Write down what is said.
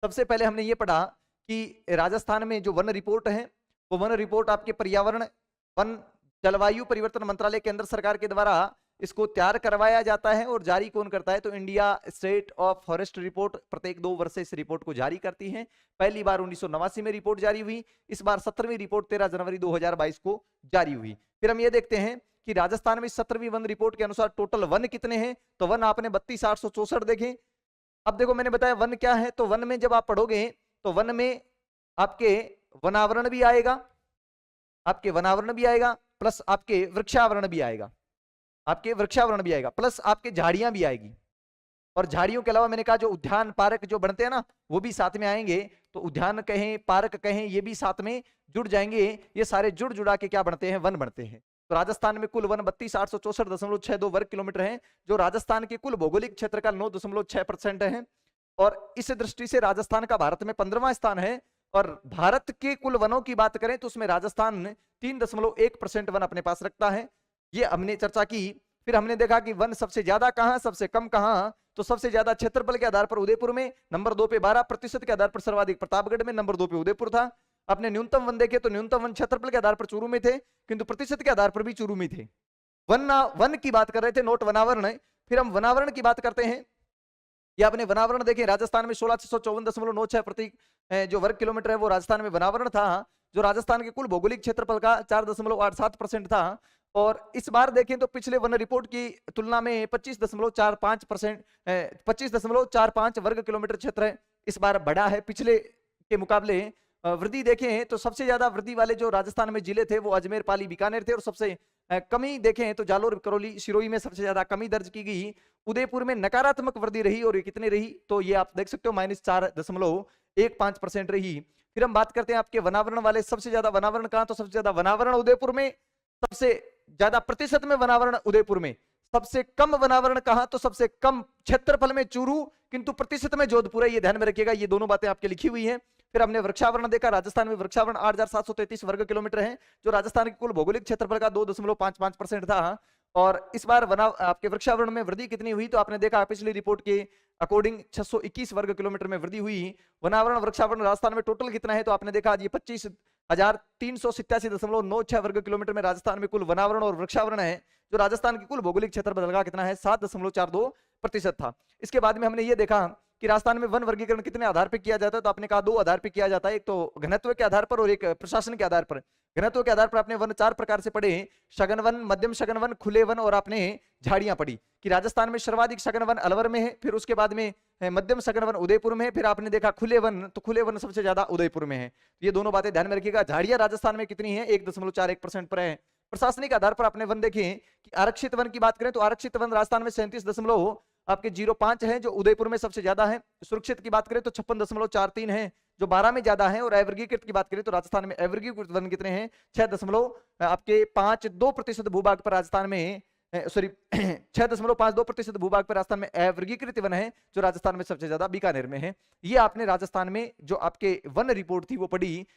सबसे पहले हमने ये पढ़ा कि राजस्थान में जो वन रिपोर्ट है वो वन रिपोर्ट आपके पर्यावरण वन जलवायु परिवर्तन मंत्रालय केंद्र सरकार के द्वारा इसको तैयार करवाया जाता है और जारी कौन करता है, तो India state of forest report प्रत्येक 2 वर्ष से इस रिपोर्ट को जारी करती है। पहली बार 1989 में रिपोर्ट जारी हुई, इस बार 17वीं रिपोर्ट 13 जनवरी 2022 को जारी हुई। फिर हम ये देखते हैं कि राजस्थान में 17वीं वन रिपोर्ट के अनुसार टोटल वन कितने हैं, तो वन आपने 32,864 देखे। अब देखो मैंने बताया वन क्या है, तो वन में जब आप पढ़ोगे तो वन में आपके वनावरण भी आएगा, आपके वनावरण भी आएगा, प्लस आपके वृक्षावरण भी आएगा, आपके वृक्षावरण भी आएगा, प्लस आपके झाड़ियां भी आएगी। और झाड़ियों के अलावा मैंने कहा जो उद्यान पार्क जो बनते हैं ना वो भी साथ में आएंगे, तो उद्यान कहें पार्क कहें ये भी साथ में जुड़ जाएंगे। ये सारे जुड़ जुड़ा के क्या बनते हैं, वन बनते हैं। तो राजस्थान में कुल वन 32,864.62 वर्ग किलोमीटर है, जो राजस्थान के कुल भौगोलिक क्षेत्र का 9.6% है। और इस दृष्टि से राजस्थान का भारत में 15वां स्थान है। और भारत के कुल वनों की बात करें तो उसमें राजस्थान 3.1% वन अपने पास रखता है। ये हमने चर्चा की। फिर हमने देखा कि वन सबसे ज्यादा कहां, सबसे कम कहां, तो सबसे ज्यादा क्षेत्रफल के आधार पर उदयपुर में, नंबर 2 पे 12% के आधार पर सर्वाधिक प्रतापगढ़ में, नंबर 2 पे उदयपुर था। अपने न्यूनतम वन देखे तो न्यूनतम वन क्षेत्रफल के आधार पर चूरू में थे, किंतु प्रतिशत के आधार पर भी चूरू में थे। वन की बात कर रहे थे, नोट वनावरण। फिर हम वनावरण की बात करते हैं। ये आपने वनावरण देखे, राजस्थान में 16,654.96 प्रति जो वर्ग किलोमीटर है वो राजस्थान में वनावरण था, जो राजस्थान के कुल भौगोलिक क्षेत्रफल का 4.87% था। और इस बार देखें तो पिछले वन रिपोर्ट की तुलना में 25.45 वर्ग किलोमीटर क्षेत्र इस बार बढ़ा है पिछले के मुकाबले। वृद्धि देखें तो सबसे ज्यादा वृद्धि वाले जो राजस्थान में जिले थे वो अजमेर, पाली, बीकानेर थे। और सबसे कमी देखें तो जालोर, करौली, सिरोही में सबसे ज्यादा कमी दर्ज की गई। उदयपुर में नकारात्मक वृद्धि रही, और ये कितनी रही, तो ये आप देख सकते हो -4.15% रही। फिर हम बात करते हैं आपके वनावरण वाले, सबसे ज्यादा वनावरण कहां, तो सबसे ज्यादा वनावरण उदयपुर में, सबसे ज्यादा प्रतिशत में वनावरण उदयपुर में। सबसे कम वनावरण कहां, तो सबसे कम क्षेत्रफल में चूरू, किंतु प्रतिशत में जोधपुर है। ये ध्यान में रखिएगा, ये दोनों बातें आपके लिखी हुई है। फिर हमने वृक्षावरण देखा, राजस्थान में वृक्षावरण 8,733 वर्ग किलोमीटर है, जो राजस्थान के कुल भौगोलिक क्षेत्रफल का 2.55% था। और इस बार आपके वृक्षावरण में वृद्धि कितनी हुई, तो आपने देखा पिछली रिपोर्ट के अकॉर्डिंग 621 वर्ग किलोमीटर में वृद्धि हुई। वनावरण वृक्षावरण राजस्थान में टोटल कितना है, तो आपने देखा ये 25,387.96 वर्ग किलोमीटर में राजस्थान में कुल वनावरण और वृक्षावरण है, जो राजस्थान के कुल भौगोलिक क्षेत्रफल का कितना है, 7.42% था। इसके बाद में हमने ये देखा कि राजस्थान में वन वर्गीकरण कितने आधार पर किया जाता है, तो आपने कहा 2 आधार पर किया जाता है, एक तो घनत्व के आधार पर और एक प्रशासन के आधार पर। घनत्व के आधार पर आपने वन 4 प्रकार से पढ़े, सघन वन, मध्यम सघन वन, खुले वन और आपने झाड़ियां पढ़ी। कि राजस्थान में सर्वाधिक सघन वन अलवर में है, फिर उसके बाद में मध्यम सघन वन उदयपुर में है, फिर आपने देखा खुले वन, तो खुले वन सबसे ज्यादा उदयपुर में है। ये दोनों बातें ध्यान में रखिएगा। झाड़ियां राजस्थान में कितनी है, 1.41% पर है। प्रशासनिक आधार पर आपने वन देखे कि आरक्षित वन की बात करें तो आरक्षित वन राजस्थान में 37.05 है, जो उदयपुर में सबसे ज्यादा है। सुरक्षित की बात करें तो 56.43 है, जो 12 में ज्यादा है। और अवर्गीकृत की बात करें तो राजस्थान में अवर्गीकृत वन कितने हैं, 6.52% भूभाग पर राजस्थान में 6.52% भूभाग पर राजस्थान में अवर्गीकृत वन है, जो राजस्थान में सबसे ज्यादा बीकानेर में है। ये आपने राजस्थान में जो आपके वन रिपोर्ट थी वो पढ़ी।